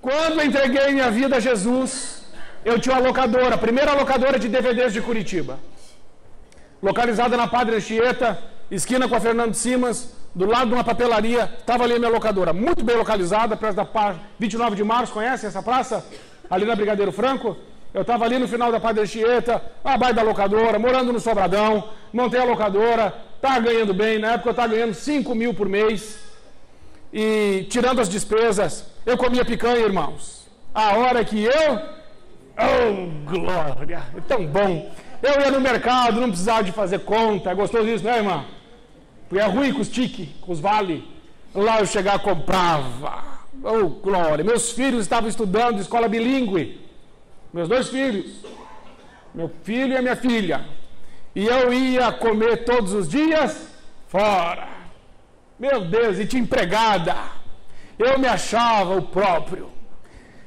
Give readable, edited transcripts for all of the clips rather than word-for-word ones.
Quando eu entreguei minha vida a Jesus, eu tinha uma locadora, a primeira locadora de DVDs de Curitiba, localizada na Padre Anchieta, esquina com a Fernando Simas, do lado de uma papelaria, estava ali a minha locadora, muito bem localizada, perto da 29 de março, conhece essa praça? Ali na Brigadeiro Franco. Eu estava ali no final da Padre Anchieta, abaixo da locadora, morando no Sobradão, montei a locadora, estava ganhando bem, na época eu estava ganhando 5 mil por mês, e tirando as despesas, eu comia picanha, irmãos. A hora que oh, glória, é tão bom. Eu ia no mercado, não precisava de fazer conta, é gostoso isso, né, irmão? Porque é ruim com os tique, com os vale. Lá eu chegava e comprava. Oh, glória. Meus filhos estavam estudando escola bilíngue. Meus 2 filhos. Meu filho e a minha filha. E eu ia comer todos os dias fora. Meu Deus, e tinha empregada. Eu me achava o próprio.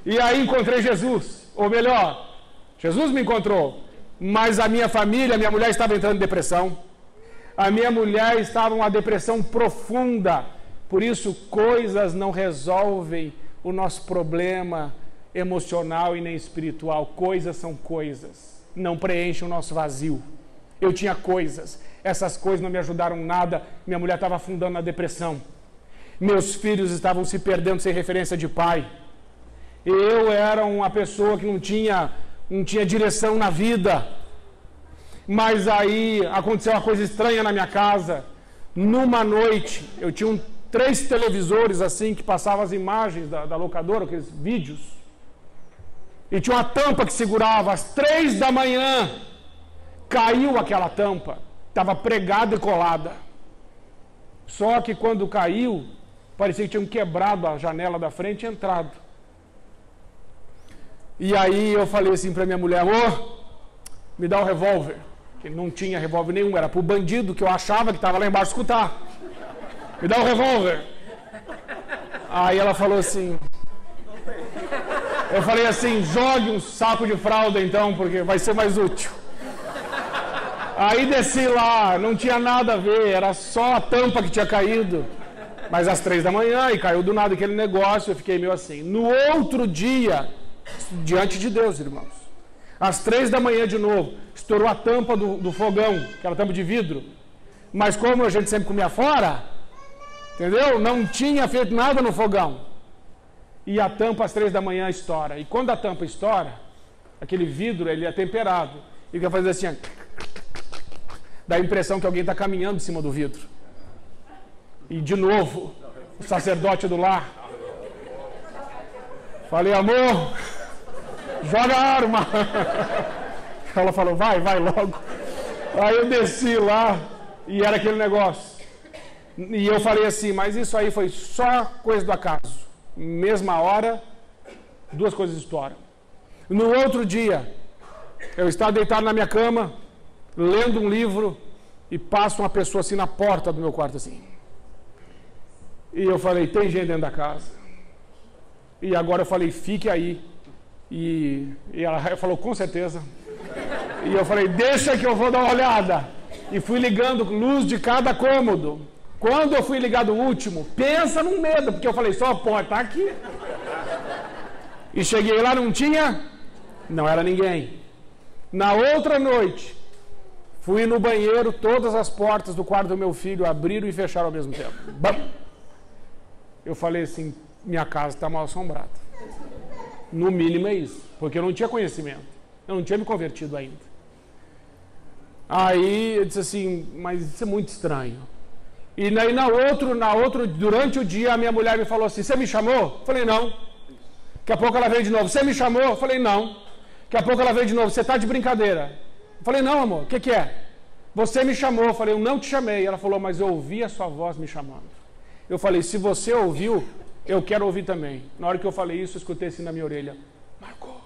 E aí encontrei Jesus. Ou melhor, Jesus me encontrou. Mas a minha família, a minha mulher estava entrando em depressão. A minha mulher estava em uma depressão profunda. Por isso, coisas não resolvem o nosso problema emocional e nem espiritual. Coisas são coisas. Não preenchem o nosso vazio. Eu tinha coisas. Essas coisas não me ajudaram nada. Minha mulher estava afundando na depressão. Meus filhos estavam se perdendo sem referência de pai. Eu era uma pessoa que não tinha direção na vida. Mas aí aconteceu uma coisa estranha na minha casa. Numa noite, eu tinha 3 televisores assim que passavam as imagens da locadora, aqueles vídeos. E tinha uma tampa que segurava. Às 3 da manhã caiu aquela tampa. Estava pregada e colada. Só que quando caiu, parecia que tinham quebrado a janela da frente e entrado. E aí eu falei assim para minha mulher: amor, me dá um revólver. Que não tinha revólver nenhum, era pro bandido que eu achava que estava lá embaixo escutar. Me dá um revólver. Aí ela falou assim, eu falei assim: jogue um saco de fralda então, porque vai ser mais útil. Aí desci lá, não tinha nada a ver, era só a tampa que tinha caído. Mas às 3 da manhã, e caiu do nada aquele negócio, eu fiquei meio assim. No outro dia, diante de Deus, irmãos, às 3 da manhã de novo, estourou a tampa do fogão, aquela tampa de vidro. Mas como a gente sempre comia fora, entendeu? Não tinha feito nada no fogão. E a tampa às 3 da manhã estoura. E quando a tampa estoura, aquele vidro, ele é temperado. E fica fazendo assim, dá a impressão que alguém está caminhando em cima do vidro. E de novo, o sacerdote do lar. Falei: amor, joga a arma. Ela falou: vai logo. Aí eu desci lá e era aquele negócio. E eu falei assim: mas isso aí foi só coisa do acaso. Mesma hora, 2 coisas estouram. No outro dia, eu estava deitado na minha cama, lendo um livro, e passa uma pessoa assim na porta do meu quarto assim. E eu falei: tem gente dentro da casa. E agora eu falei: fique aí. E ela falou: com certeza. E eu falei: deixa que eu vou dar uma olhada. E fui ligando luz de cada cômodo. Quando eu fui ligar do último, pensa num medo, porque eu falei: só pode estar aqui. E cheguei lá, não tinha, não era ninguém. Na outra noite, fui no banheiro, todas as portas do quarto do meu filho abriram e fecharam ao mesmo tempo. Bam! Eu falei assim: minha casa está mal assombrada. No mínimo é isso, porque eu não tinha conhecimento, eu não tinha me convertido ainda. Aí eu disse assim: mas isso é muito estranho. E daí durante o dia a minha mulher me falou assim: você me chamou? Eu falei: não. Daqui a pouco ela veio de novo: você me chamou? Eu falei: não. Daqui a pouco ela veio de novo: você está de brincadeira? Eu falei: não, amor, o que é? Você me chamou. Eu falei: eu não te chamei. Ela falou: mas eu ouvi a sua voz me chamando. Eu falei: se você ouviu, eu quero ouvir também. Na hora que eu falei isso, eu escutei assim na minha orelha: Marcou.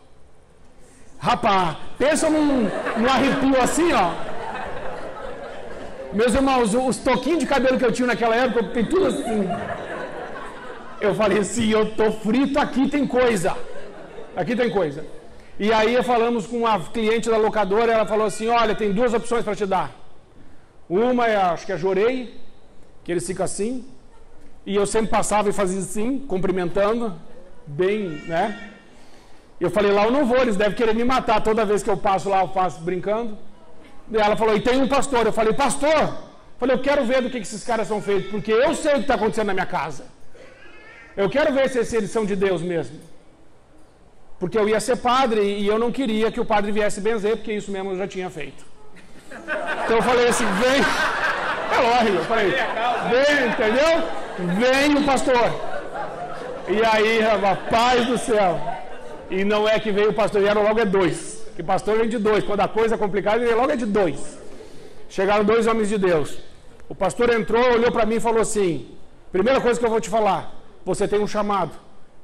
Rapaz, pensa num arrepio assim, ó. Meus irmãos, os toquinhos de cabelo que eu tinha naquela época, tem tudo assim. Eu falei assim: eu tô frito, aqui tem coisa. Aqui tem coisa. E aí falamos com a cliente da locadora, ela falou assim: olha, tem 2 opções para te dar. Uma é, acho que é Jorei, que eles ficam assim. E eu sempre passava e fazia assim, cumprimentando. bem, né? Eu falei, lá eu não vou, eles devem querer me matar. Toda vez que eu passo lá, eu passo brincando. E ela falou, e tem um pastor. Eu falei, pastor? Eu falei, eu quero ver do que esses caras são feitos, porque eu sei o que está acontecendo na minha casa. Eu quero ver se eles são de Deus mesmo. Porque eu ia ser padre e eu não queria que o padre viesse benzer, porque isso mesmo eu já tinha feito. Então eu falei assim, vem... É lógico, eu falei, vem, entendeu? Vem o pastor. E aí, rapaz do céu. E não é que veio o pastor, vieram logo 2. Que pastor vem de 2. Quando a coisa é complicada, ele logo é de 2. Chegaram 2 homens de Deus. O pastor entrou, olhou para mim e falou assim, primeira coisa que eu vou te falar, você tem um chamado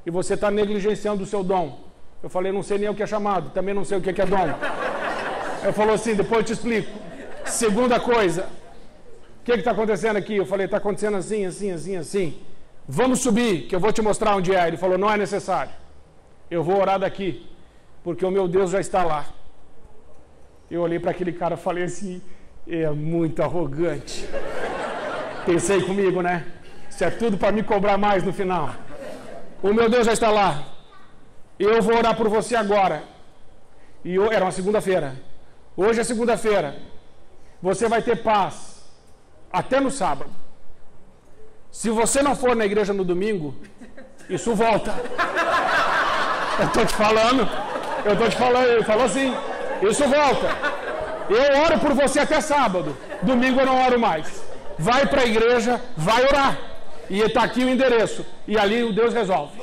e você está negligenciando o seu dom. Eu falei, não sei nem o que é chamado, também não sei o que é dom. Ele falou assim, depois eu te explico. Segunda coisa, o que está acontecendo aqui? Eu falei, está acontecendo assim, assim, assim, assim. Vamos subir, que eu vou te mostrar onde é. Ele falou, não é necessário. Eu vou orar daqui, porque o meu Deus já está lá. Eu olhei para aquele cara e falei assim, é muito arrogante. Pensei comigo, né? Isso é tudo para me cobrar mais no final. O meu Deus já está lá. Eu vou orar por você agora. E era uma segunda-feira. Hoje é segunda-feira. Você vai ter paz até no sábado. Se você não for na igreja no domingo, isso volta. Eu estou te falando. Ele falou assim, isso volta. Eu oro por você até sábado. Domingo eu não oro mais. Vai para a igreja, vai orar. E está aqui o endereço. E ali o Deus resolve.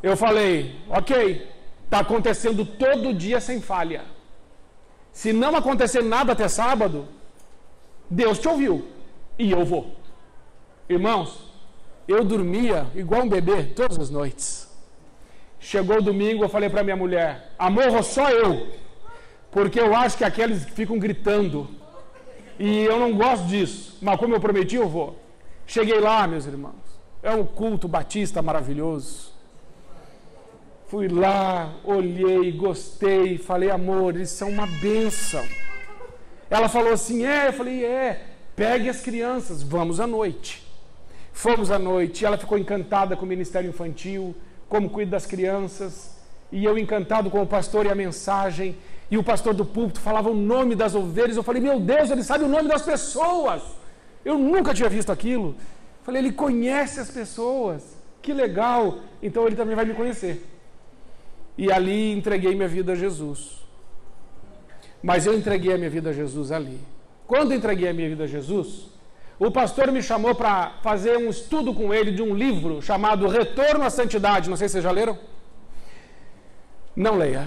Eu falei, ok, está acontecendo todo dia sem falha. Se não acontecer nada até sábado, Deus te ouviu. E eu vou. Irmãos, eu dormia igual um bebê todas as noites. Chegou o domingo, eu falei para minha mulher, amor, só eu. Porque eu acho que aqueles ficam gritando. E eu não gosto disso. Mas como eu prometi, eu vou. Cheguei lá, meus irmãos. É um culto batista maravilhoso. Fui lá, olhei, gostei, falei, amor, isso é uma bênção. Ela falou assim, eu falei, pegue as crianças, vamos à noite. Fomos à noite, ela ficou encantada com o ministério infantil, como cuida das crianças, e eu encantado com o pastor e a mensagem, e o pastor do púlpito falava o nome das ovelhas, eu falei, meu Deus, ele sabe o nome das pessoas. Eu nunca tinha visto aquilo. Falei, ele conhece as pessoas, que legal, então ele também vai me conhecer. E ali entreguei minha vida a Jesus. Mas eu entreguei a minha vida a Jesus ali. Quando entreguei a minha vida a Jesus, o pastor me chamou para fazer um estudo com ele de um livro chamado Retorno à Santidade. Não sei se vocês já leram. Não leia.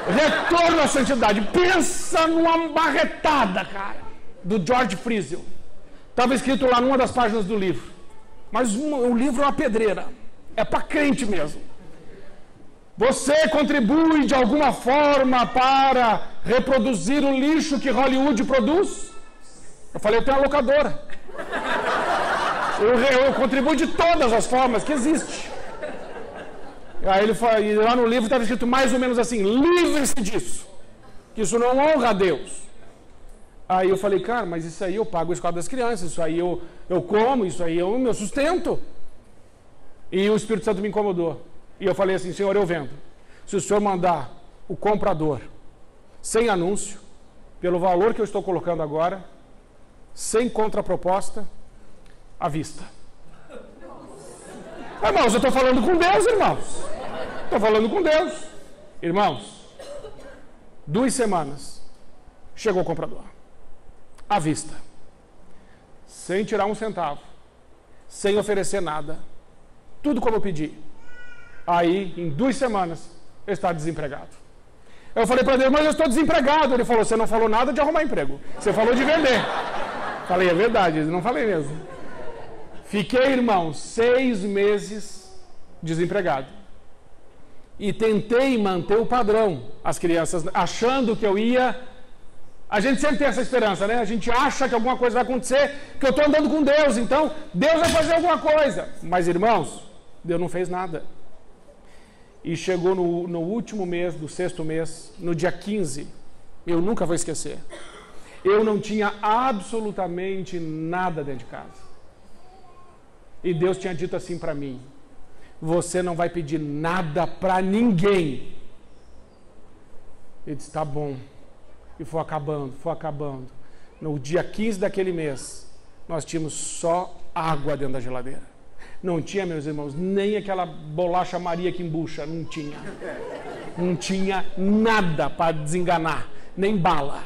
Retorno à Santidade. Pensa numa barretada, cara, do George Friesel. Estava escrito lá numa das páginas do livro. Mas o livro é uma pedreira. É para crente mesmo. Você contribui de alguma forma para reproduzir o lixo que Hollywood produz? Eu falei, eu tenho uma locadora. Eu contribuo de todas as formas que existe. Aí ele foi, e lá no livro estava escrito mais ou menos assim, livre-se disso, que isso não honra a Deus. Aí eu falei, cara, mas isso aí eu pago a escola das crianças, isso aí eu como, isso aí é o meu sustento. E o Espírito Santo me incomodou. E eu falei assim, Senhor, eu vendo. Se o Senhor mandar o comprador, sem anúncio, pelo valor que eu estou colocando agora, sem contraproposta, à vista. Irmãos, eu estou falando com Deus, irmãos. Estou falando com Deus. Irmãos, 2 semanas, chegou o comprador. À vista. Sem tirar um centavo. Sem oferecer nada. Tudo como eu pedi. Aí, em 2 semanas, eu estava desempregado. Eu falei para Deus, mas eu estou desempregado. Ele falou, você não falou nada de arrumar emprego. Você falou de vender. Falei, é verdade, não falei mesmo. Fiquei, irmão, 6 meses desempregado. E tentei manter o padrão. As crianças achando que eu ia... A gente sempre tem essa esperança, né? A gente acha que alguma coisa vai acontecer, que eu estou andando com Deus, então Deus vai fazer alguma coisa. Mas, irmãos, Deus não fez nada. E chegou no último mês, do 6º mês, no dia 15, eu nunca vou esquecer. Eu não tinha absolutamente nada dentro de casa. E Deus tinha dito assim para mim, você não vai pedir nada para ninguém. Ele disse, tá bom. E foi acabando, foi acabando. No dia 15 daquele mês, nós tínhamos só água dentro da geladeira. Não tinha, meus irmãos, nem aquela bolacha Maria que embucha, não tinha. Não tinha nada para desenganar, nem bala.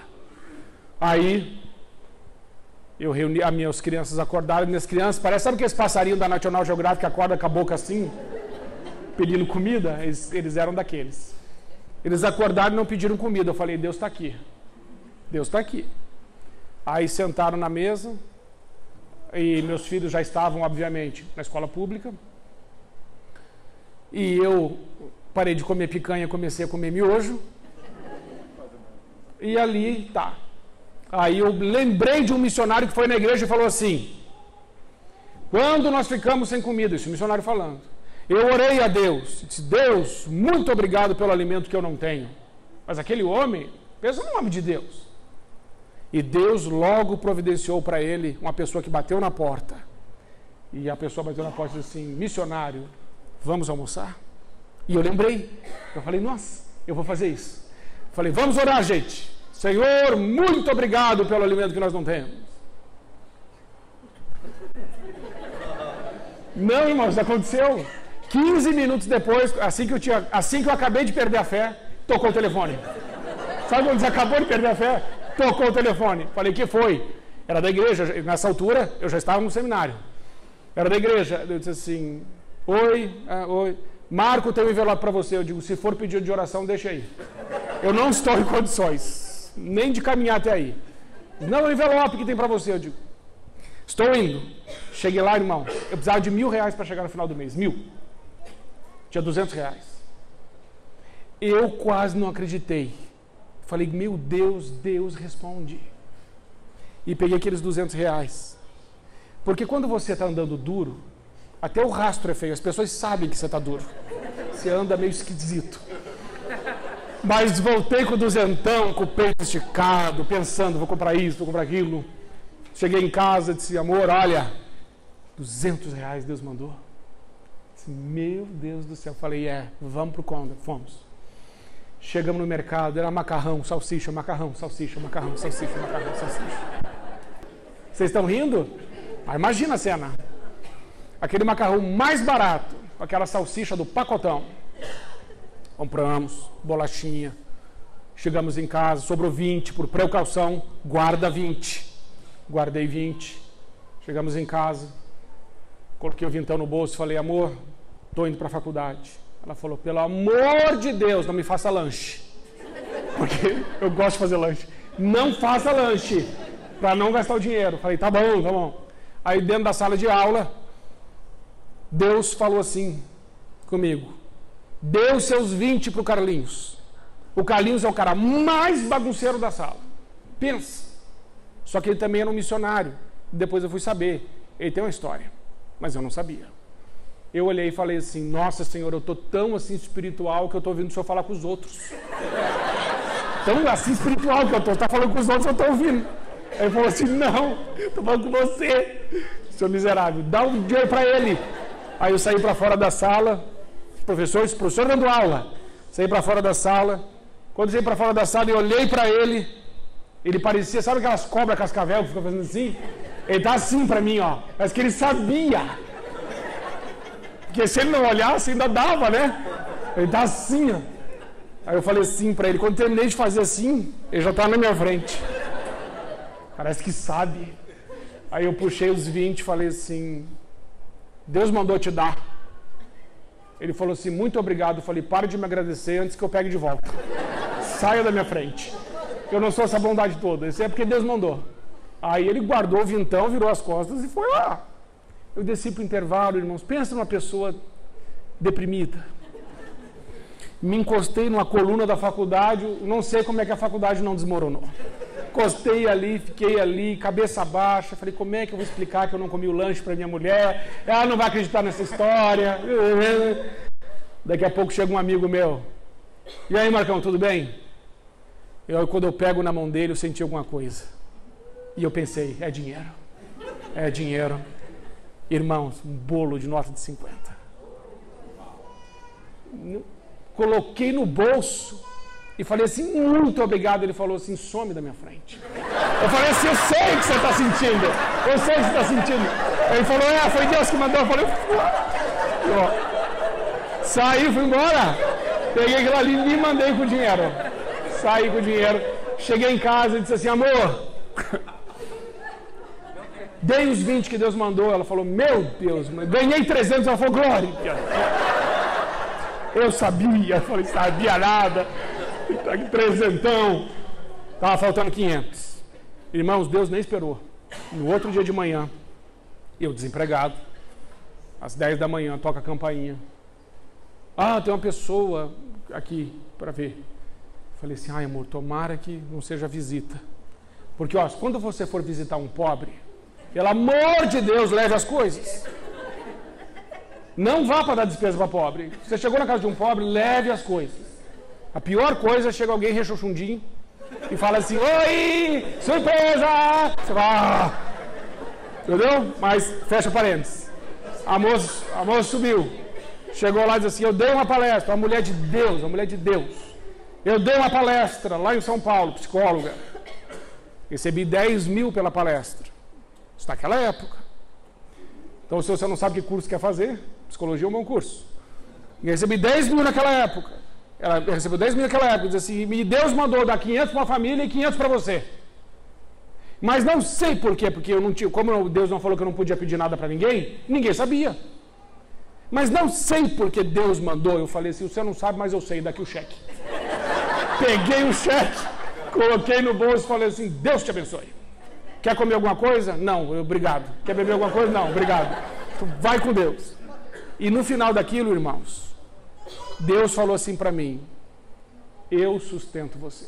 Aí, eu reuni, as minhas crianças acordaram, minhas crianças, sabe aqueles passarinhos da National Geographic que acordam com a boca assim, pedindo comida? Eles eram daqueles. Eles acordaram e não pediram comida. Eu falei, Deus está aqui. Deus está aqui. Aí sentaram na mesa, e meus filhos já estavam, obviamente, na escola pública. E eu parei de comer picanha, comecei a comer miojo. E ali, tá. Aí eu lembrei de um missionário que foi na igreja e falou assim, quando nós ficamos sem comida, esse missionário falando, eu orei a Deus, disse, Deus, muito obrigado pelo alimento que eu não tenho. Mas aquele homem, pensa no nome de Deus. E Deus logo providenciou para ele uma pessoa que bateu na porta. E a pessoa bateu na porta e disse assim, missionário, vamos almoçar? E eu lembrei, eu falei, nossa, eu vou fazer isso. Eu falei, vamos orar, gente. Senhor, muito obrigado pelo alimento que nós não temos. Não, irmãos, aconteceu. 15 minutos depois, assim que eu acabei de perder a fé, tocou o telefone. Sabe quando você acabou de perder a fé? Tocou o telefone. Falei, que foi? Era da igreja. Nessa altura, eu já estava no seminário. Era da igreja. Eu disse assim, oi. Marco, tem um envelope para você. Eu digo, se for pedido de oração, deixa aí. Eu não estou em condições, nem de caminhar até aí. Não, o envelope que tem para você. Eu digo, estou indo. Cheguei lá, irmão. Eu precisava de R$1.000 para chegar no final do mês. 1.000. Tinha R$200. Eu quase não acreditei. Falei, meu Deus, Deus responde. E peguei aqueles R$200. Porque quando você está andando duro, até o rastro é feio. As pessoas sabem que você está duro. Você anda meio esquisito. Mas voltei com o duzentão, com o peito esticado, pensando, vou comprar isso, vou comprar aquilo. Cheguei em casa, disse, amor, olha, R$200 Deus mandou. Disse, meu Deus do céu. Falei, vamos pro Conda. Fomos. Chegamos no mercado, era macarrão, salsicha, macarrão, salsicha, macarrão, salsicha, macarrão, salsicha. Vocês estão rindo? Mas imagina a cena. Aquele macarrão mais barato, aquela salsicha do pacotão. Compramos, bolachinha. Chegamos em casa, sobrou 20, por precaução, guarda 20. Guardei 20. Chegamos em casa, coloquei o vintão no bolso e falei, amor, estou indo para a faculdade. Ela falou, pelo amor de Deus, não me faça lanche. Porque eu gosto de fazer lanche. Não faça lanche, para não gastar o dinheiro. Falei, tá bom, tá bom. Aí dentro da sala de aula, Deus falou assim comigo. Dê os seus 20 para o Carlinhos. O Carlinhos é o cara mais bagunceiro da sala. Pensa. Só que ele também era um missionário. Depois eu fui saber. Ele tem uma história. Mas eu não sabia. Eu olhei e falei assim, nossa Senhor, eu estou tão assim espiritual que eu estou ouvindo o Senhor falar com os outros. Tão assim espiritual que eu estou. Você está falando com os outros, eu estou ouvindo. Aí ele falou assim, não, estou falando com você. Seu miserável, dá um dinheiro para ele. Aí eu saí para fora da sala, professor dando aula. Saí para fora da sala. Quando eu saí para fora da sala, eu olhei para ele. Ele parecia, sabe aquelas cobras cascavel que ficam fazendo assim? Ele tá assim para mim, ó. Mas que ele sabia. Porque se ele não olhasse, ainda dava, né? Ele tá assim, ó. Aí eu falei assim para ele. Quando terminei de fazer assim, ele já tá na minha frente. Parece que sabe. Aí eu puxei os 20 e falei assim, Deus mandou te dar. Ele falou assim, muito obrigado. Eu falei, para de me agradecer antes que eu pegue de volta. Saia da minha frente. Eu não sou essa bondade toda. Isso é porque Deus mandou. Aí ele guardou o vintão, virou as costas e foi lá. Eu desci para o intervalo, irmãos. Pensa numa pessoa deprimida. Me encostei numa coluna da faculdade. Não sei como é que a faculdade não desmoronou. Encostei ali, fiquei ali, cabeça baixa. Falei, como é que eu vou explicar que eu não comi o lanche para minha mulher? Ela não vai acreditar nessa história. Daqui a pouco chega um amigo meu. E aí, Marcão, tudo bem? Quando eu pego na mão dele, eu senti alguma coisa. E eu pensei, é dinheiro. É dinheiro. Irmãos, um bolo de nota de 50. Coloquei no bolso e falei assim, muito obrigado. Ele falou assim, some da minha frente. Eu falei assim, eu sei o que você está sentindo. Eu sei o que você está sentindo. Ele falou, foi Deus que mandou. Eu falei, saí, fui embora. Peguei aquilo ali e me mandei com o dinheiro. Saí com o dinheiro. Cheguei em casa e disse assim, amor, dei os 20 que Deus mandou. Ela falou, meu Deus, ganhei 300. Ela falou, glória. Eu sabia. Eu falei, sabia nada. Tá aqui 300. Estava faltando 500. Irmãos, Deus nem esperou. No outro dia de manhã, eu desempregado, às 10 da manhã, toca a campainha. Tem uma pessoa aqui para ver. Falei assim, amor, tomara que não seja visita. Porque, quando você for visitar um pobre, pelo amor de Deus, leve as coisas. Não vá para dar despesa para pobre. Você chegou na casa de um pobre, leve as coisas. A pior coisa é chega alguém rechonchundinho e fala assim, oi, surpresa! Você vai, entendeu? Mas, fecha parênteses. A moça subiu. Chegou lá e disse assim, eu dei uma palestra, uma mulher de Deus. Eu dei uma palestra lá em São Paulo, psicóloga. Recebi 10 mil pela palestra. Isso naquela época. Então, se você não sabe que curso quer fazer, psicologia é um bom curso. E recebi 10 mil naquela época. Ela recebeu 10 mil naquela época. Diz assim, e Deus mandou dar 500 para uma família e 500 para você. Mas não sei por quê, porque eu não tinha, como Deus não falou que eu não podia pedir nada para ninguém, ninguém sabia. Mas não sei porque Deus mandou. Eu falei assim, você não sabe, mas eu sei, daqui o cheque. Peguei o cheque, coloquei no bolso e falei assim, Deus te abençoe. Quer comer alguma coisa? Não, obrigado. Quer beber alguma coisa? Não, obrigado. Vai com Deus. E no final daquilo, irmãos, Deus falou assim para mim, eu sustento você.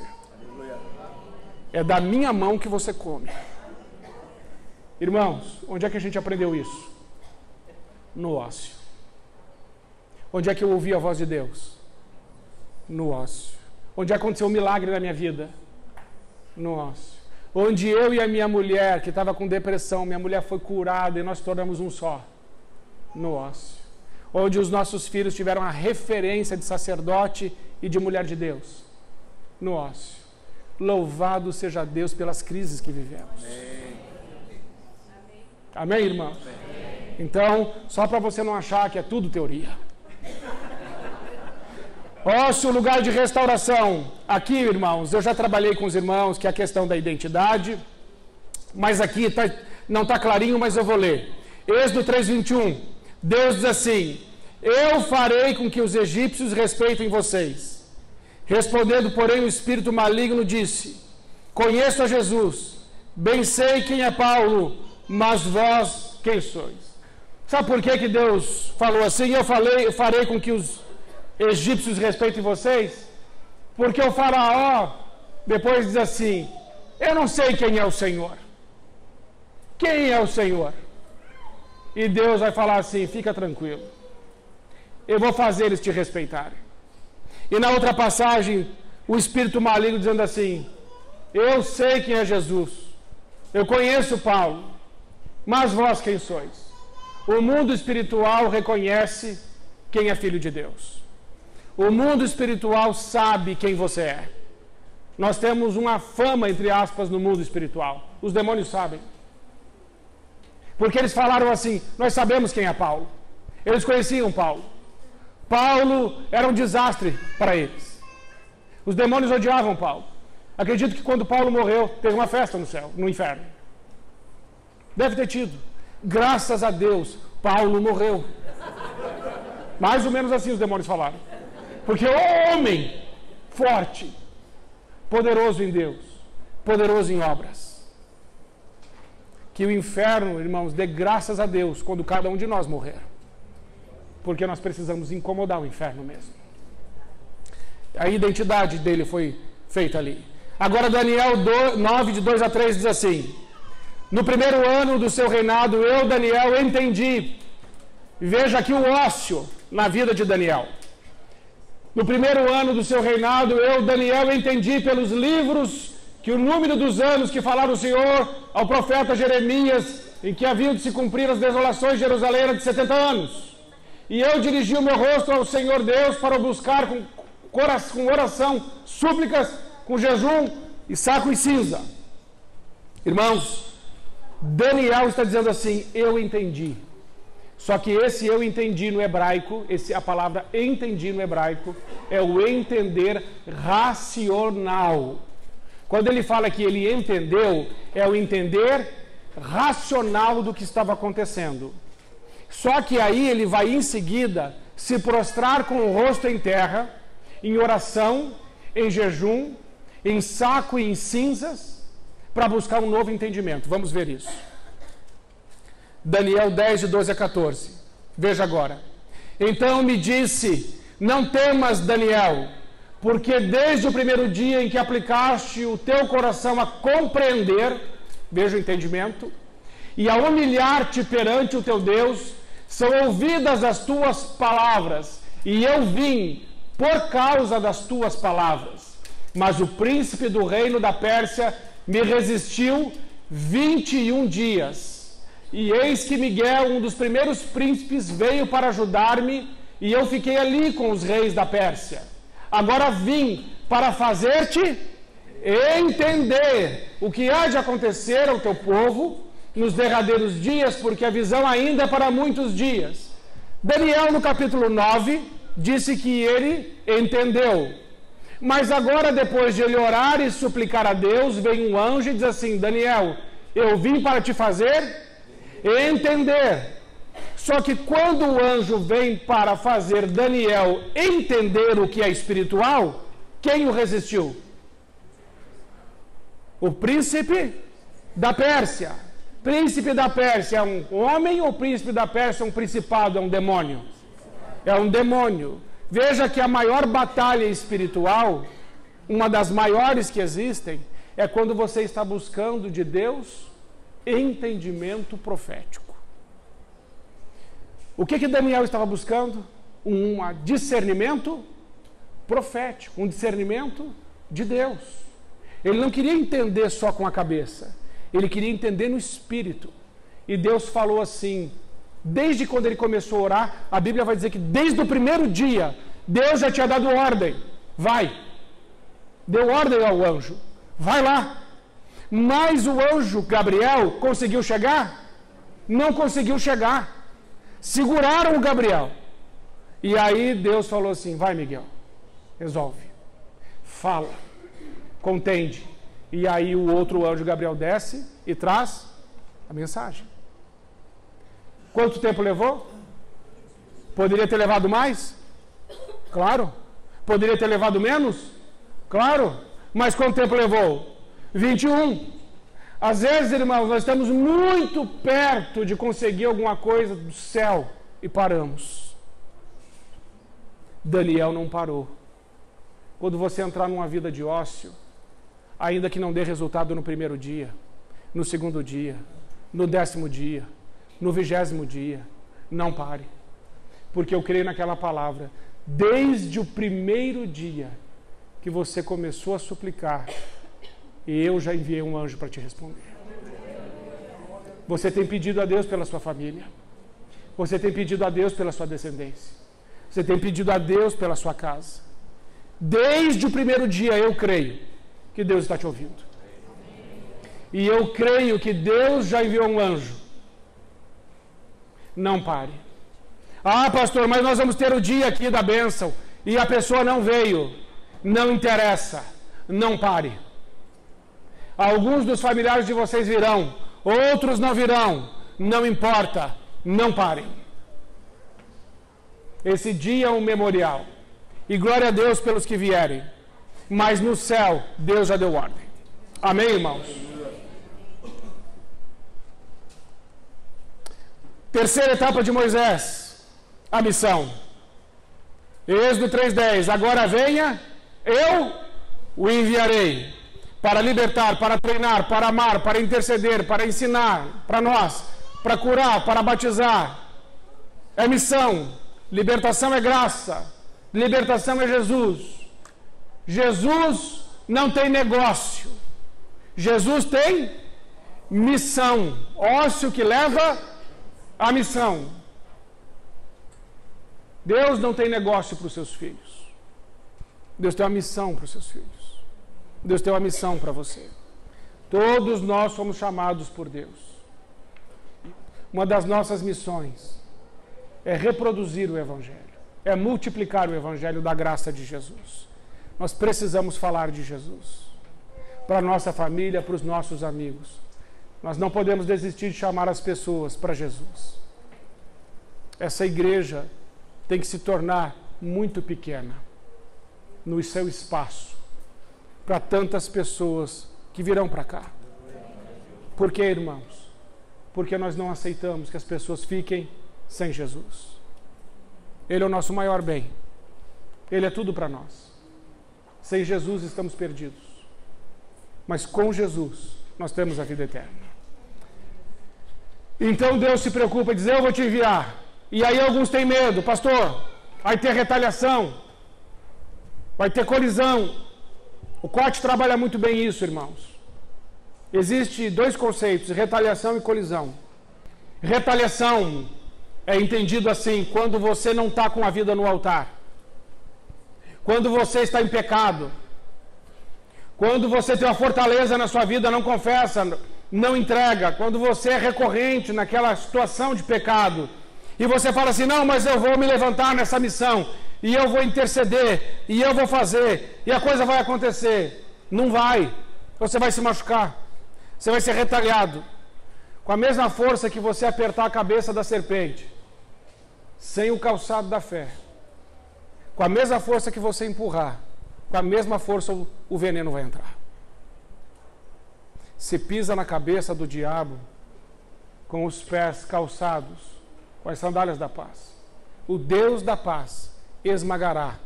É da minha mão que você come. Irmãos, onde é que a gente aprendeu isso? No ócio. Onde é que eu ouvi a voz de Deus? No ócio. Onde aconteceu um milagre na minha vida? No ócio. Onde eu e a minha mulher, que estava com depressão, minha mulher foi curada e nós tornamos um só. No ócio. Onde os nossos filhos tiveram a referência de sacerdote e de mulher de Deus. No ócio. Louvado seja Deus pelas crises que vivemos. Amém, irmão? Então, só para você não achar que é tudo teoria. Ócio, lugar de restauração. Aqui, irmãos, eu já trabalhei com os irmãos, que é a questão da identidade. Mas aqui não está clarinho, mas eu vou ler. Êxodo 3:21. Deus diz assim, eu farei com que os egípcios respeitem vocês. Respondendo, porém, o espírito maligno disse, conheço a Jesus, bem sei quem é Paulo, mas vós quem sois? Sabe por que Deus falou assim? Eu farei com que os egípcios respeitem vocês? Porque o faraó depois diz assim, eu não sei quem é o Senhor. Quem é o Senhor? E Deus vai falar assim, fica tranquilo. Eu vou fazer eles te respeitarem. E na outra passagem, o espírito maligno dizendo assim, eu sei quem é Jesus. Eu conheço Paulo. Mas vós quem sois? O mundo espiritual reconhece quem é filho de Deus. O mundo espiritual sabe quem você é. Nós temos uma fama, entre aspas, no mundo espiritual. Os demônios sabem. Porque eles falaram assim, nós sabemos quem é Paulo. Eles conheciam Paulo. Paulo era um desastre para eles. Os demônios odiavam Paulo. Acredito que quando Paulo morreu, teve uma festa no céu, no inferno. Deve ter tido. Graças a Deus, Paulo morreu. Mais ou menos assim os demônios falaram. Porque o homem forte, poderoso em Deus, poderoso em obras. Que o inferno, irmãos, dê graças a Deus quando cada um de nós morrer. Porque nós precisamos incomodar o inferno mesmo. A identidade dele foi feita ali. Agora Daniel 9, de 2 a 3 diz assim, no primeiro ano do seu reinado, eu, Daniel, entendi. Veja aqui o ócio na vida de Daniel. No primeiro ano do seu reinado, eu, Daniel, entendi pelos livros que o número dos anos que falaram o Senhor ao profeta Jeremias, em que haviam de se cumprir as desolações de Jerusalém, era de 70 anos. E eu dirigi o meu rosto ao Senhor Deus para o buscar com oração, súplicas, com jejum e saco e cinza. Irmãos, Daniel está dizendo assim, eu entendi. Só que esse eu entendi no hebraico, a palavra entendi no hebraico, é o entender racional. Quando ele fala que ele entendeu, é o entender racional do que estava acontecendo. Só que aí ele vai em seguida se prostrar com o rosto em terra, em oração, em jejum, em saco e em cinzas, para buscar um novo entendimento. Vamos ver isso. Daniel 10, de 12 a 14. Veja agora. Então me disse, não temas, Daniel, porque desde o primeiro dia em que aplicaste o teu coração a compreender, veja o entendimento, e a humilhar-te perante o teu Deus, são ouvidas as tuas palavras, e eu vim por causa das tuas palavras. Mas o príncipe do reino da Pérsia me resistiu 21 dias. E eis que Miguel, um dos primeiros príncipes, veio para ajudar-me, e eu fiquei ali com os reis da Pérsia. Agora vim para fazer-te entender o que há de acontecer ao teu povo nos derradeiros dias, porque a visão ainda é para muitos dias. Daniel, no capítulo 9, disse que ele entendeu. Mas agora, depois de ele orar e suplicar a Deus, vem um anjo e diz assim, Daniel, eu vim para te fazer entender. Só que quando o anjo vem para fazer Daniel entender o que é espiritual, quem o resistiu? O príncipe da Pérsia. Príncipe da Pérsia é um homem ou príncipe da Pérsia é um principado, é um demônio? É um demônio. Veja que a maior batalha espiritual, uma das maiores que existem, é quando você está buscando de Deus entendimento profético. O que Daniel estava buscando? Um discernimento profético, um discernimento de Deus. Ele não queria entender só com a cabeça, ele queria entender no espírito. E Deus falou assim, desde quando ele começou a orar, a Bíblia vai dizer que desde o primeiro dia, Deus já tinha dado ordem, vai, deu ordem ao anjo, vai lá. Mas o anjo Gabriel conseguiu chegar? Não conseguiu chegar. Seguraram o Gabriel. E aí Deus falou assim, vai Miguel, resolve, fala, contende. E aí o outro anjo Gabriel desce e traz a mensagem. Quanto tempo levou? Poderia ter levado mais? Claro. Poderia ter levado menos? Claro. Mas quanto tempo levou? 21. Às vezes, irmãos, nós estamos muito perto de conseguir alguma coisa do céu e paramos. Daniel não parou. Quando você entrar numa vida de ócio, ainda que não dê resultado no primeiro dia, no segundo dia, no 10º dia, no 20º dia, não pare. Porque eu creio naquela palavra. Desde o primeiro dia que você começou a suplicar, eu já enviei um anjo para te responder. Você tem pedido a Deus pela sua família. Você tem pedido a Deus pela sua descendência. Você tem pedido a Deus pela sua casa. Desde o primeiro dia eu creio que Deus está te ouvindo. E eu creio que Deus já enviou um anjo. Não pare. Ah, pastor, mas nós vamos ter o dia aqui da bênção e a pessoa não veio. Não interessa. Não pare. Alguns dos familiares de vocês virão, outros não virão. Não importa. Não parem. Esse dia é um memorial. E glória a Deus pelos que vierem. Mas no céu, Deus já deu ordem. Amém, irmãos? Terceira etapa de Moisés. A missão. Êxodo 3:10. Agora venha, eu o enviarei. Para libertar, para treinar, para amar, para interceder, para ensinar, para nós, para curar, para batizar. É missão. Libertação é graça. Libertação é Jesus. Jesus não tem negócio. Jesus tem missão. Ócio que leva a missão. Deus não tem negócio para os seus filhos. Deus tem uma missão para os seus filhos. Deus tem uma missão para você. Todos nós somos chamados por Deus. Uma das nossas missões é reproduzir o Evangelho, é multiplicar o Evangelho da graça de Jesus. Nós precisamos falar de Jesus para a nossa família, para os nossos amigos. Nós não podemos desistir de chamar as pessoas para Jesus. Essa igreja tem que se tornar muito pequena no seu espaço para tantas pessoas que virão para cá. Por que, irmãos? Porque nós não aceitamos que as pessoas fiquem sem Jesus. Ele é o nosso maior bem. Ele é tudo para nós. Sem Jesus estamos perdidos. Mas com Jesus nós temos a vida eterna. Então Deus se preocupa e diz: eu vou te enviar. E aí alguns têm medo. Pastor, vai ter retaliação. Vai ter colisão. O COT trabalha muito bem isso, irmãos. Existem dois conceitos: retaliação e colisão. Retaliação é entendido assim: quando você não está com a vida no altar, quando você está em pecado, quando você tem uma fortaleza na sua vida, não confessa, não entrega, quando você é recorrente naquela situação de pecado, e você fala assim: não, mas eu vou me levantar nessa missão, e eu vou interceder, e eu vou fazer, e a coisa vai acontecer. Não vai. Você vai se machucar. Você vai ser retaliado. Com a mesma força que você apertar a cabeça da serpente, sem o calçado da fé, com a mesma força que você empurrar, com a mesma força o veneno vai entrar. Se pisa na cabeça do diabo com os pés calçados, com as sandálias da paz, o Deus da paz esmagará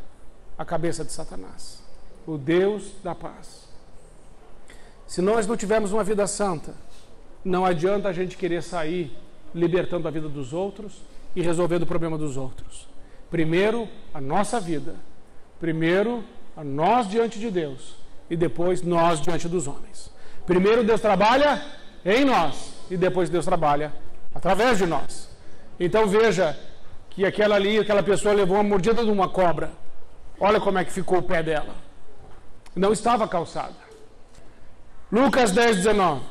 a cabeça de Satanás. O Deus da paz. Se nós não tivermos uma vida santa, não adianta a gente querer sair libertando a vida dos outros e resolvendo o problema dos outros. Primeiro a nossa vida, primeiro a nós diante de Deus e depois nós diante dos homens. Primeiro Deus trabalha em nós e depois Deus trabalha através de nós. Então veja que aquela pessoa levou uma mordida de uma cobra. Olha como é que ficou o pé dela. Não estava calçada. Lucas 10, 19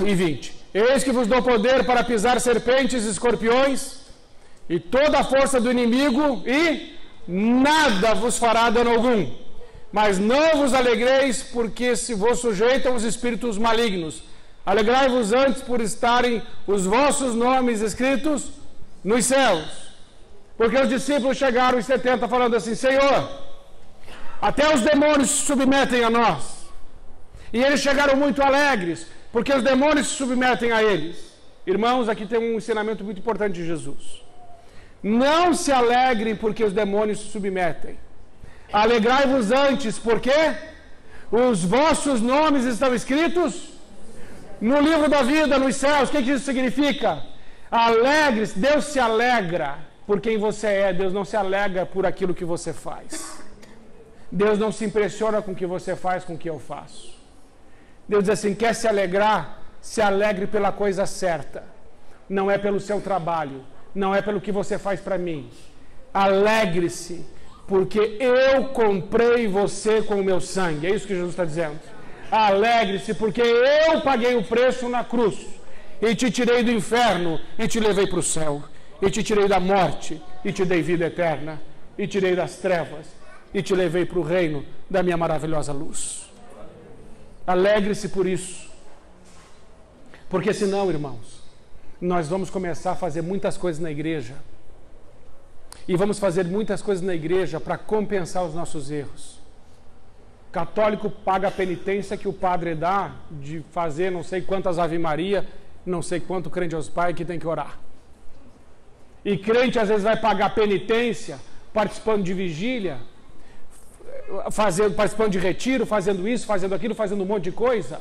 e 20. Eis que vos dou poder para pisar serpentes e escorpiões e toda a força do inimigo, e nada vos fará dano algum. Mas não vos alegreis porque se vos sujeitam os espíritos malignos. Alegrai-vos antes por estarem os vossos nomes escritos nos céus. Porque os discípulos chegaram em 70 falando assim: Senhor, até os demônios se submetem a nós. E eles chegaram muito alegres, porque os demônios se submetem a eles. Irmãos, aqui tem um ensinamento muito importante de Jesus. Não se alegrem porque os demônios se submetem. Alegrai-vos antes, porque os vossos nomes estão escritos no livro da vida, nos céus. O que isso significa? Alegre-se, Deus se alegra por quem você é, Deus não se alegra por aquilo que você faz. Deus não se impressiona com o que você faz, com o que eu faço. Deus diz assim: quer se alegrar? Se alegre pela coisa certa. Não é pelo seu trabalho, não é pelo que você faz para mim. Alegre-se, porque eu comprei você com o meu sangue. É isso que Jesus está dizendo. Alegre-se, porque eu paguei o preço na cruz e te tirei do inferno e te levei para o céu, e te tirei da morte e te dei vida eterna, e tirei das trevas e te levei para o reino da minha maravilhosa luz. Alegre-se por isso, porque senão, irmãos, nós vamos começar a fazer muitas coisas na igreja, e vamos fazer muitas coisas na igreja para compensar os nossos erros. Católico paga a penitência que o padre dá de fazer não sei quantas Ave Maria, não sei quanto crente aos pais que tem que orar. E crente às vezes vai pagar penitência participando de vigília, participando de retiro, fazendo isso, fazendo aquilo, fazendo um monte de coisa,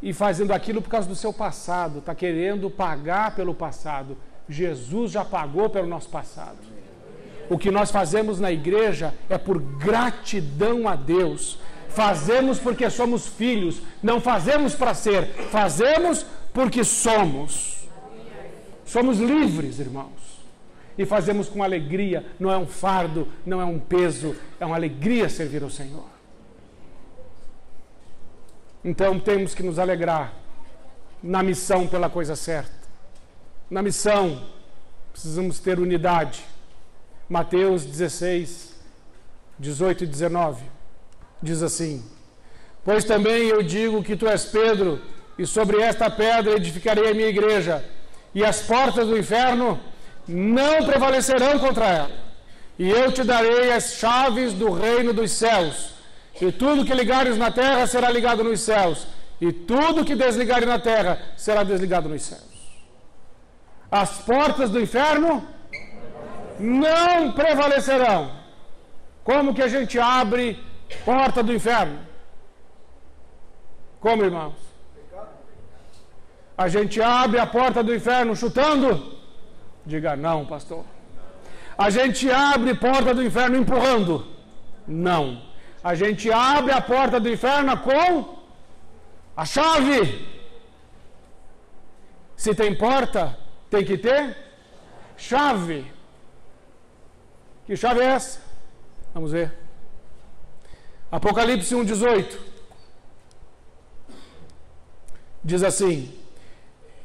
e fazendo aquilo por causa do seu passado, está querendo pagar pelo passado. Jesus já pagou pelo nosso passado. O que nós fazemos na igreja é por gratidão a Deus. Fazemos porque somos filhos, não fazemos para ser, fazemos porque somos. Somos livres, irmãos. E fazemos com alegria, não é um fardo, não é um peso, é uma alegria servir ao Senhor. Então temos que nos alegrar na missão pela coisa certa. Na missão precisamos ter unidade. Mateus 16, 18 e 19 diz assim: pois também eu digo que tu és Pedro, e sobre esta pedra edificarei a minha igreja, e as portas do inferno não prevalecerão contra ela. E eu te darei as chaves do reino dos céus, e tudo que ligares na terra será ligado nos céus, e tudo que desligares na terra será desligado nos céus. As portas do inferno não prevalecerão. Como que a gente abre porta do inferno? Como, irmãos? A gente abre a porta do inferno chutando? Diga não, pastor. A gente abre a porta do inferno empurrando? Não. A gente abre a porta do inferno com a chave. Se tem porta, tem que ter chave. Que chave é essa? Vamos ver. Apocalipse 1:18 diz assim: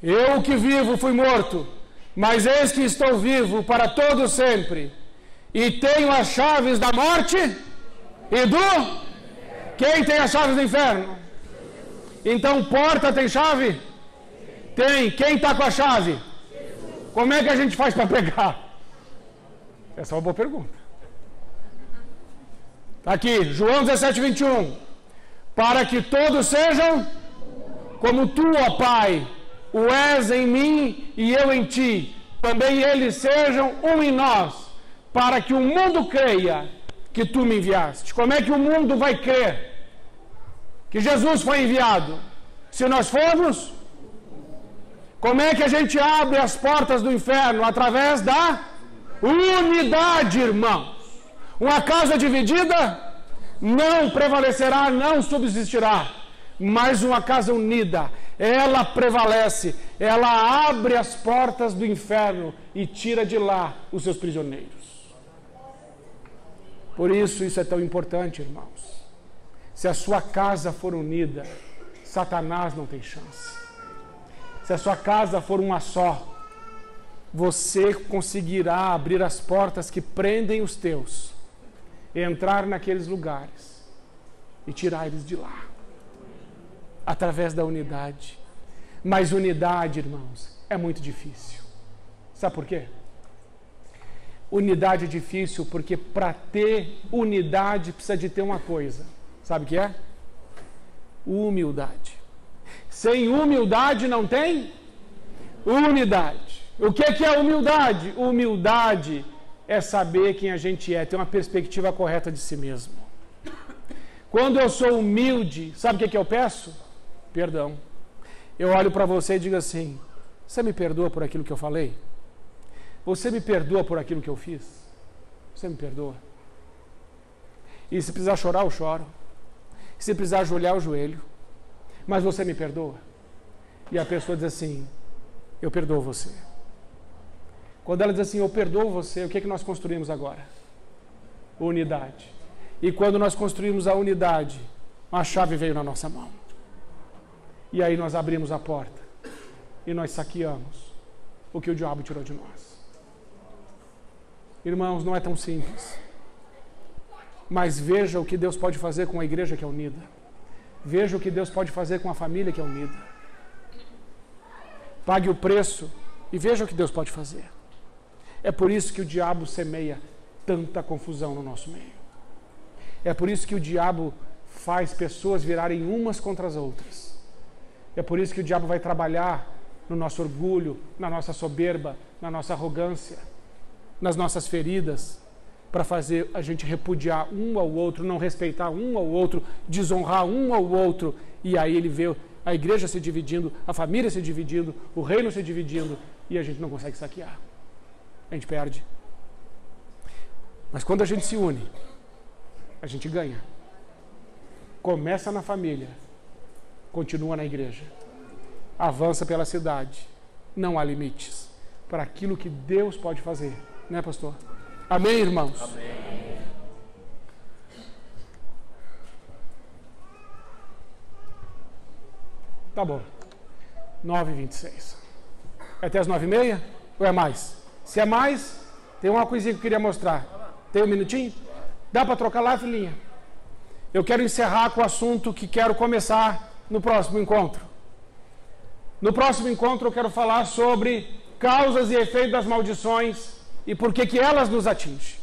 eu que vivo fui morto, mas eis que estou vivo para todo sempre, e tenho as chaves da morte e do... Quem tem as chaves do inferno? Então porta tem chave? Tem. Quem está com a chave? Como é que a gente faz para pegar? Essa é uma boa pergunta. Aqui, João 17:21. Para que todos sejam como tu, ó Pai, o és em mim e eu em ti, também eles sejam um em nós, para que o mundo creia que tu me enviaste. Como é que o mundo vai crer que Jesus foi enviado? Se nós formos. Como é que a gente abre as portas do inferno? Através da unidade, irmãos. Uma casa dividida não prevalecerá, não subsistirá. Mas uma casa unida, ela prevalece. Ela abre as portas do inferno e tira de lá os seus prisioneiros. Por isso é tão importante, irmãos. Se a sua casa for unida, Satanás não tem chance. Se a sua casa for uma só, você conseguirá abrir as portas que prendem os teus, entrar naqueles lugares e tirar eles de lá, através da unidade. Mas unidade, irmãos, é muito difícil. Sabe por quê? Unidade é difícil porque para ter unidade precisa de ter uma coisa. Sabe o que é? Humildade. Sem humildade não tem unidade. O que é humildade? Humildade é saber quem a gente é, ter uma perspectiva correta de si mesmo. Quando eu sou humilde, sabe o que eu peço? Perdão. Eu olho para você e digo assim: você me perdoa por aquilo que eu falei? Você me perdoa por aquilo que eu fiz? Você me perdoa? E se precisar chorar, eu choro. Se precisar ajoelhar, eu joelho. Mas você me perdoa? E a pessoa diz assim: eu perdoo você. Quando ela diz assim, eu perdoo você, o que é que nós construímos agora? Unidade. E quando nós construímos a unidade, a chave veio na nossa mão. E aí nós abrimos a porta e nós saqueamos o que o diabo tirou de nós. Irmãos, não é tão simples. Mas veja o que Deus pode fazer com a igreja que é unida. Veja o que Deus pode fazer com a família que é unida. Pague o preço e veja o que Deus pode fazer. É por isso que o diabo semeia tanta confusão no nosso meio. É por isso que o diabo faz pessoas virarem umas contra as outras. É por isso que o diabo vai trabalhar no nosso orgulho, na nossa soberba, na nossa arrogância, nas nossas feridas, para fazer a gente repudiar um ao outro, não respeitar um ao outro, desonrar um ao outro. E aí ele vê a igreja se dividindo, a família se dividindo, o reino se dividindo, e a gente não consegue saquear. A gente perde. Mas quando a gente se une, a gente ganha. Começa na família, continua na igreja, avança pela cidade. Não há limites para aquilo que Deus pode fazer Né, pastor? Amém, irmãos? Amém. Tá bom. 9h26. É até as 9h30? Ou é mais? Se é mais, tem uma coisinha que eu queria mostrar. Tem um minutinho? Dá para trocar lá, filhinha? Eu quero encerrar com o assunto que quero começar no próximo encontro. No próximo encontro eu quero falar sobre causas e efeitos das maldições e por que elas nos atingem.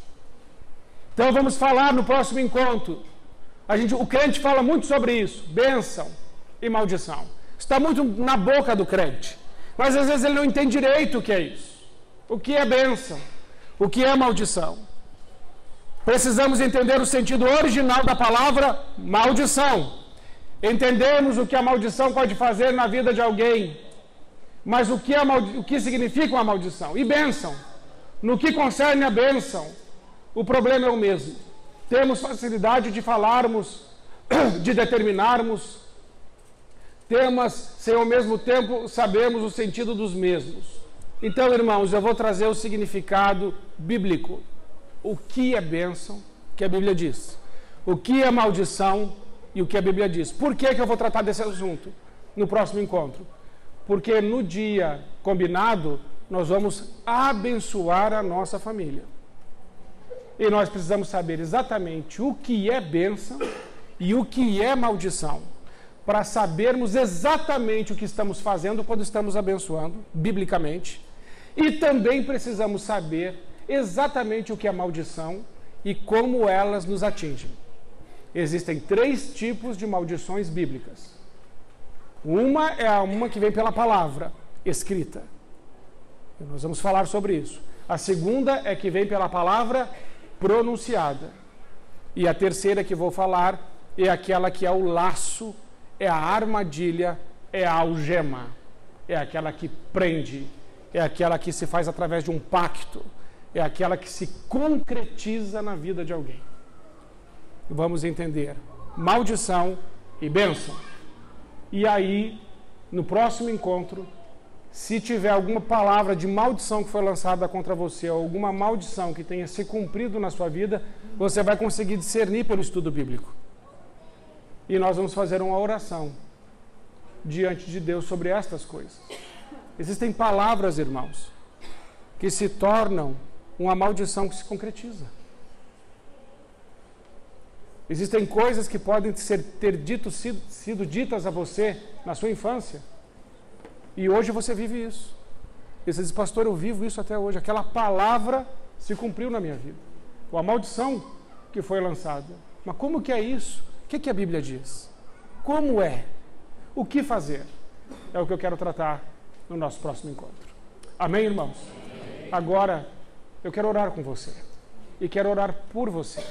Então vamos falar no próximo encontro. O crente fala muito sobre isso, bênção e maldição. Está muito na boca do crente, mas às vezes ele não entende direito o que é isso. O que é bênção? O que é maldição? Precisamos entender o sentido original da palavra maldição. Entendemos o que a maldição pode fazer na vida de alguém, mas o que significa uma maldição? E bênção? No que concerne a bênção, o problema é o mesmo. Temos facilidade de falarmos, de determinarmos temas, sem ao mesmo tempo sabermos o sentido dos mesmos. Então, irmãos, eu vou trazer o significado bíblico. O que é bênção, que a Bíblia diz. O que é maldição e o que a Bíblia diz. Por que eu vou tratar desse assunto no próximo encontro? Porque no dia combinado, nós vamos abençoar a nossa família. E nós precisamos saber exatamente o que é bênção e o que é maldição, para sabermos exatamente o que estamos fazendo quando estamos abençoando, biblicamente. E também precisamos saber exatamente o que é maldição e como elas nos atingem. Existem 3 tipos de maldições bíblicas. Uma é uma que vem pela palavra escrita. E nós vamos falar sobre isso. A segunda é que vem pela palavra pronunciada. E a terceira que vou falar é aquela que é o laço, é a armadilha, é a algema. É aquela que prende, é aquela que se faz através de um pacto, é aquela que se concretiza na vida de alguém. Vamos entender maldição e bênção. E aí, no próximo encontro, se tiver alguma palavra de maldição que foi lançada contra você, ou alguma maldição que tenha se cumprido na sua vida, você vai conseguir discernir pelo estudo bíblico. E nós vamos fazer uma oração diante de Deus sobre estas coisas. Existem palavras, irmãos, que se tornam uma maldição que se concretiza. Existem coisas que podem sido ditas a você na sua infância. E hoje você vive isso. E você diz, pastor, eu vivo isso até hoje. Aquela palavra se cumpriu na minha vida. Ou a maldição que foi lançada. Mas como que é isso? O que a Bíblia diz? Como é? O que fazer? É o que eu quero tratar no nosso próximo encontro. Amém, irmãos? Amém. Agora, eu quero orar com você. E quero orar por você.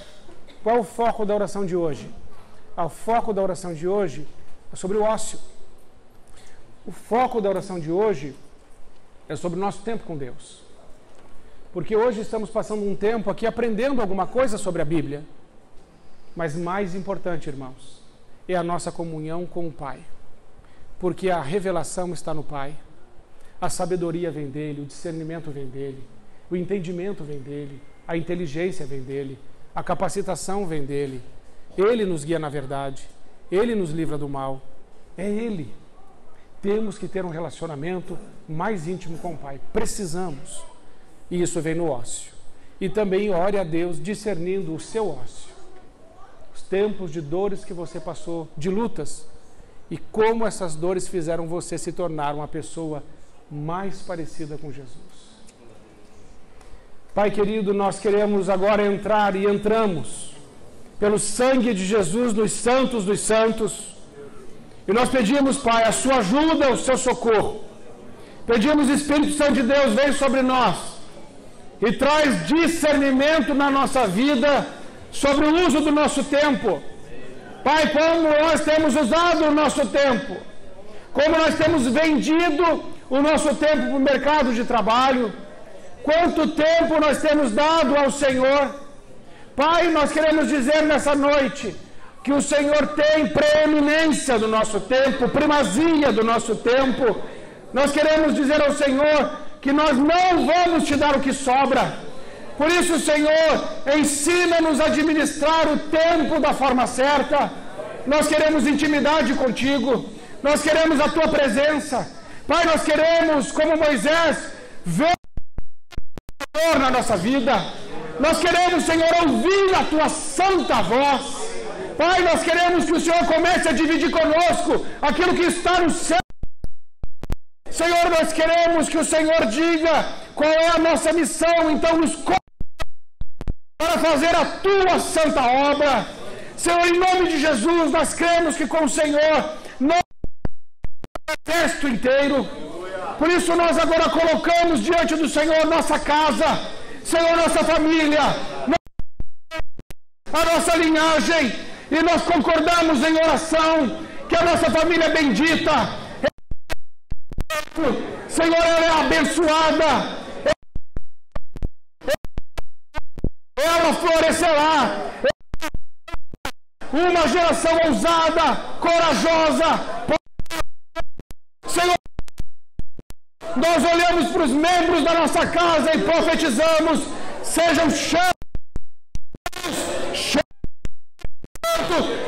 Qual é o foco da oração de hoje? O foco da oração de hoje é sobre o ócio. O foco da oração de hoje é sobre o nosso tempo com Deus. Porque hoje estamos passando um tempo aqui aprendendo alguma coisa sobre a Bíblia. Mas mais importante, irmãos, é a nossa comunhão com o Pai. Porque a revelação está no Pai. A sabedoria vem dele, o discernimento vem dele, o entendimento vem dele, a inteligência vem dele, a capacitação vem dele. Ele nos guia na verdade, ele nos livra do mal. É ele. Temos que ter um relacionamento mais íntimo com o Pai. Precisamos. E isso vem no ócio. E também ore a Deus discernindo o seu ócio. Os tempos de dores que você passou, de lutas, e como essas dores fizeram você se tornar uma pessoa mais parecida com Jesus. Pai querido, nós queremos agora entrar e entramos pelo sangue de Jesus nos santos dos santos. E nós pedimos, Pai, a sua ajuda, o seu socorro. Pedimos, Espírito Santo de Deus, vem sobre nós e traz discernimento na nossa vida sobre o uso do nosso tempo. Pai, como nós temos usado o nosso tempo, como nós temos vendido o nosso tempo para o mercado de trabalho, quanto tempo nós temos dado ao Senhor. Pai, nós queremos dizer nessa noite que o Senhor tem preeminência do nosso tempo, primazia do nosso tempo. Nós queremos dizer ao Senhor que nós não vamos te dar o que sobra, Por isso, Senhor, ensina-nos a administrar o tempo da forma certa. Nós queremos intimidade contigo, nós queremos a tua presença. Pai, nós queremos, como Moisés, ver o Senhor na nossa vida. Nós queremos, Senhor, ouvir a tua santa voz. Pai, nós queremos que o Senhor comece a dividir conosco aquilo que está no céu. Senhor, nós queremos que o Senhor diga qual é a nossa missão. Então nos para fazer a tua santa obra. Senhor, em nome de Jesus, nós cremos que com o Senhor nós o exército inteiro. Por isso nós agora colocamos diante do Senhor nossa casa, Senhor, nossa família, a nossa linhagem, e nós concordamos em oração que a nossa família é bendita, Senhor, ela é abençoada, ela florescerá, uma geração ousada, corajosa. Senhor, nós olhamos para os membros da nossa casa e profetizamos: sejam cheios,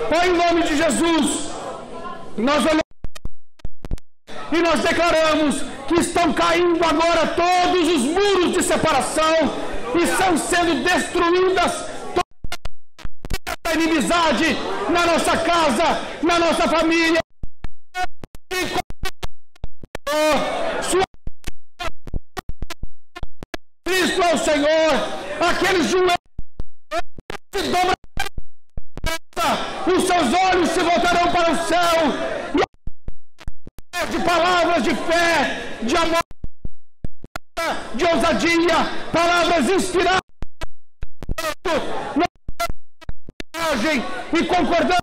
Pai, em nome de Jesus. Nós olhamos e nós declaramos que estão caindo agora todos os muros de separação e estão sendo destruídas toda a inimizade na nossa casa, na nossa família. Cristo é o Senhor. Aqueles joelhos se dobram, os seus olhos se voltarão para o céu, de palavras de fé, de amor, de ousadia, palavras inspiradas e concordando.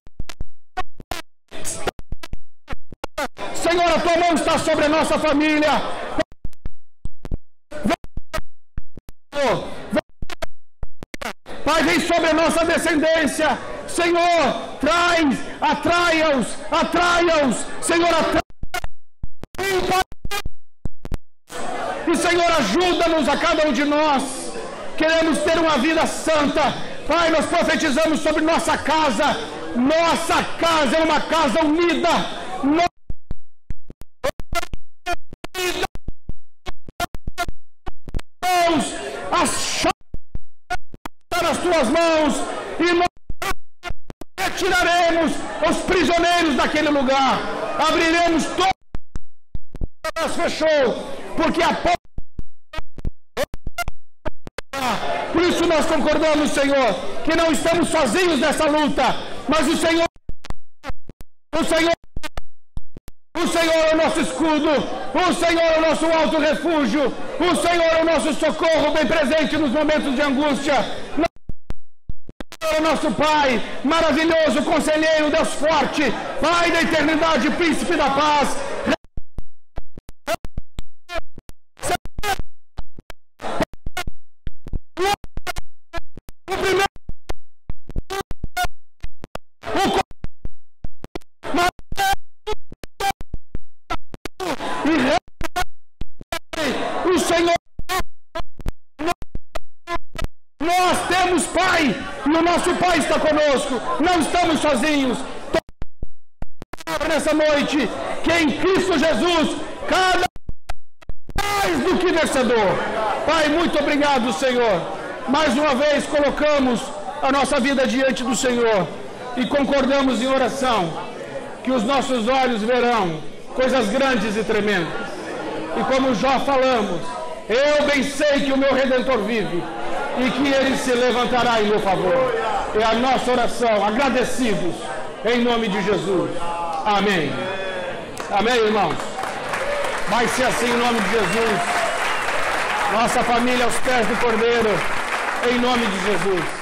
Senhor, a tua mão está sobre a nossa família. Pai, vem sobre a nossa descendência. Senhor, atraia-os, Senhor, e Senhor, ajuda-nos a cada um de nós. Queremos ter uma vida santa. Pai, nós profetizamos sobre nossa casa. Nossa casa é uma casa unida. As chaves estão nas tuas mãos e nós retiraremos os prisioneiros daquele lugar. Abriremos todas as fechou, porque a porta. Por isso nós concordamos, Senhor, que não estamos sozinhos nessa luta, mas o Senhor é o nosso escudo, o Senhor é o nosso alto refúgio, o Senhor é o nosso socorro bem presente nos momentos de angústia. O nosso Pai, maravilhoso, conselheiro, Deus forte, Pai da eternidade, príncipe da paz. O Senhor, nós temos Pai, e o nosso Pai está conosco, não estamos sozinhos. Nessa noite, que em Cristo Jesus, cada mais do que vencedor. Pai, muito obrigado, Senhor. Mais uma vez colocamos a nossa vida diante do Senhor e concordamos em oração que os nossos olhos verão coisas grandes e tremendas. E como já falamos, eu bem sei que o meu Redentor vive e que ele se levantará em meu favor. É a nossa oração, agradecidos em nome de Jesus. Amém. Amém, irmãos. Vai ser assim em nome de Jesus. Nossa família aos pés do Cordeiro, em nome de Jesus.